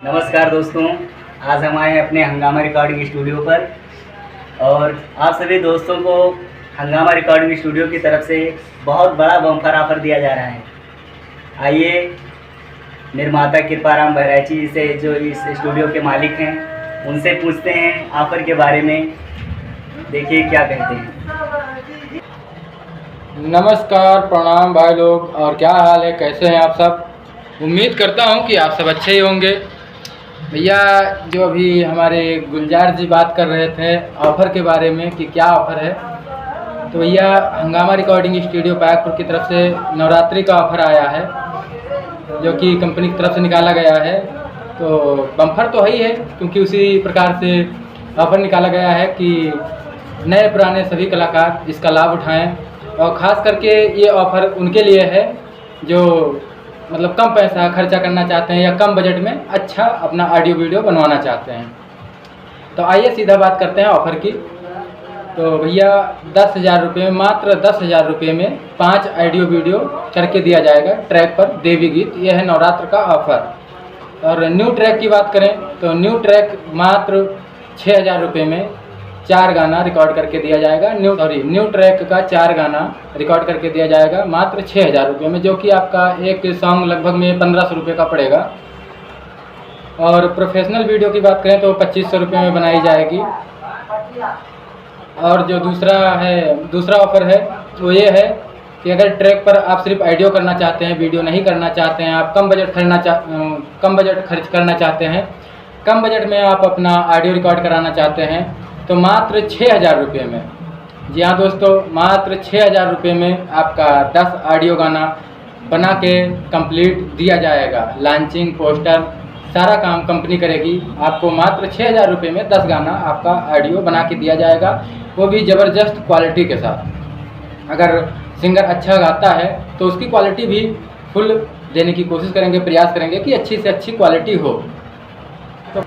नमस्कार दोस्तों, आज हम आए हैं अपने हंगामा रिकॉर्डिंग स्टूडियो पर और आप सभी दोस्तों को हंगामा रिकॉर्डिंग स्टूडियो की तरफ से बहुत बड़ा बम्पर ऑफर दिया जा रहा है। आइए निर्माता कृपाराम बहराइची से जो इस स्टूडियो के मालिक हैं उनसे पूछते हैं ऑफर के बारे में। देखिए क्या कहते हैं। नमस्कार, प्रणाम भाई लोग। और क्या हाल है, कैसे हैं आप सब? उम्मीद करता हूं कि आप सब अच्छे ही होंगे। भैया जो अभी हमारे गुलजार जी बात कर रहे थे ऑफ़र के बारे में कि क्या ऑफ़र है, तो भैया हंगामा रिकॉर्डिंग स्टूडियो बैकपुर की तरफ से नवरात्रि का ऑफ़र आया है जो कि कंपनी की तरफ से निकाला गया है। तो बम्पर तो ही है क्योंकि उसी प्रकार से ऑफ़र निकाला गया है कि नए पुराने सभी कलाकार इसका लाभ उठाएं। और ख़ास करके ये ऑफ़र उनके लिए है जो मतलब कम पैसा खर्चा करना चाहते हैं या कम बजट में अच्छा अपना ऑडियो वीडियो बनवाना चाहते हैं। तो आइए सीधा बात करते हैं ऑफ़र की। तो भैया 10,000 रुपये में, मात्र 10,000 रुपये में 5 ऑडियो वीडियो करके दिया जाएगा ट्रैक पर देवी गीत। यह है नवरात्र का ऑफ़र। और न्यू ट्रैक की बात करें तो न्यू ट्रैक मात्र 6,000 रुपये में 4 गाना रिकॉर्ड करके दिया जाएगा। न्यू ट्रैक का 4 गाना रिकॉर्ड करके दिया जाएगा मात्र 6,000 रुपये में, जो कि आपका एक सॉन्ग लगभग में 1,500 रुपये का पड़ेगा। और प्रोफेशनल वीडियो की बात करें तो 2,500 रुपये में बनाई जाएगी। और जो दूसरा ऑफ़र है वो ये है कि अगर ट्रैक पर आप सिर्फ ऑडियो करना चाहते हैं, वीडियो नहीं करना चाहते हैं, आप कम बजट खर्च करना चाहते हैं, कम बजट में आप अपना ऑडियो रिकॉर्ड कराना चाहते हैं, तो मात्र 6,000 रुपये में, जी हाँ दोस्तों, मात्र 6,000 रुपये में आपका 10 ऑडियो गाना बना के कंप्लीट दिया जाएगा। लॉन्चिंग, पोस्टर, सारा काम कंपनी करेगी। आपको मात्र 6,000 रुपये में 10 गाना आपका ऑडियो बना के दिया जाएगा, वो भी ज़बरदस्त क्वालिटी के साथ। अगर सिंगर अच्छा गाता है तो उसकी क्वालिटी भी फुल देने की कोशिश करेंगे, प्रयास करेंगे कि अच्छी से अच्छी क्वालिटी हो। तो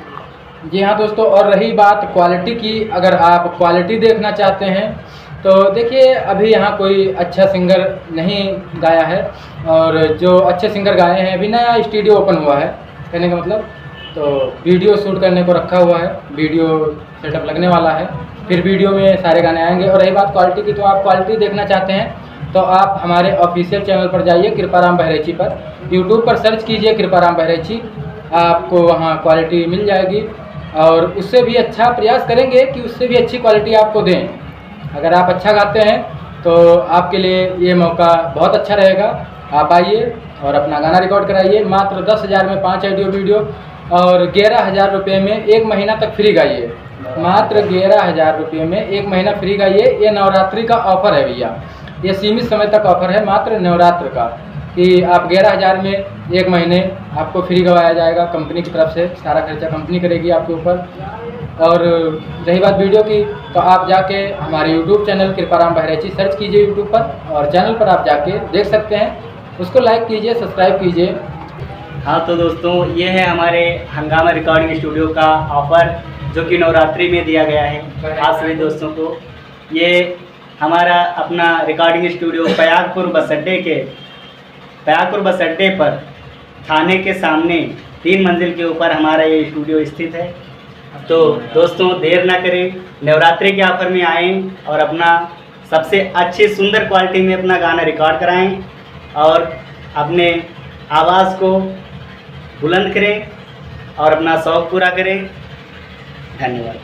जी हाँ दोस्तों, और रही बात क्वालिटी की, अगर आप क्वालिटी देखना चाहते हैं तो देखिए अभी यहाँ कोई अच्छा सिंगर नहीं गाया है। और जो अच्छे सिंगर गाए हैं, अभी नया स्टूडियो ओपन हुआ है, कहने का मतलब तो वीडियो शूट करने को रखा हुआ है, वीडियो सेटअप लगने वाला है, फिर वीडियो में सारे गाने आएंगे। और रही बात क्वालिटी की, तो आप क्वालिटी देखना चाहते हैं तो आप हमारे ऑफिशियल चैनल पर जाइए, कृपाराम बहराइची पर, यूट्यूब पर सर्च कीजिए कृपाराम बहराइची, आपको वहाँ क्वालिटी मिल जाएगी। और उससे भी अच्छा प्रयास करेंगे कि उससे भी अच्छी क्वालिटी आपको दें। अगर आप अच्छा गाते हैं तो आपके लिए ये मौका बहुत अच्छा रहेगा। आप आइए और अपना गाना रिकॉर्ड कराइए। मात्र 10,000 में 5 ऑडियो वीडियो और 11,000 रुपये में 1 महीना तक फ्री गाइए। मात्र 11,000 रुपये में 1 महीना फ्री गाइए। ये नवरात्रि का ऑफ़र है भैया, ये सीमित समय तक ऑफ़र है मात्र नवरात्र का, कि आप 11,000 में 1 महीने आपको फ्री गवाया जाएगा कंपनी की तरफ से। सारा खर्चा कंपनी करेगी आपके ऊपर। और रही बात वीडियो की, तो आप जाके हमारे YouTube channel Kriparam Bahraichi search कीजिए यूट्यूब पर, और चैनल पर आप जाके देख सकते हैं। उसको लाइक कीजिए, सब्सक्राइब कीजिए। हाँ तो दोस्तों, ये है हमारे हंगामा रिकॉर्डिंग स्टूडियो का ऑफ़र जो कि नवरात्रि में दिया गया है आप सभी दोस्तों को। ये हमारा अपना रिकॉर्डिंग स्टूडियो प्रयागपुर बस अड्डे पर थाने के सामने 3 मंजिल के ऊपर हमारा ये स्टूडियो स्थित है। तो दोस्तों देर ना करें, नवरात्रि के ऑफ़र में आएँ और अपना सबसे अच्छी सुंदर क्वालिटी में अपना गाना रिकॉर्ड कराएं और अपने आवाज़ को बुलंद करें और अपना शौक़ पूरा करें। धन्यवाद।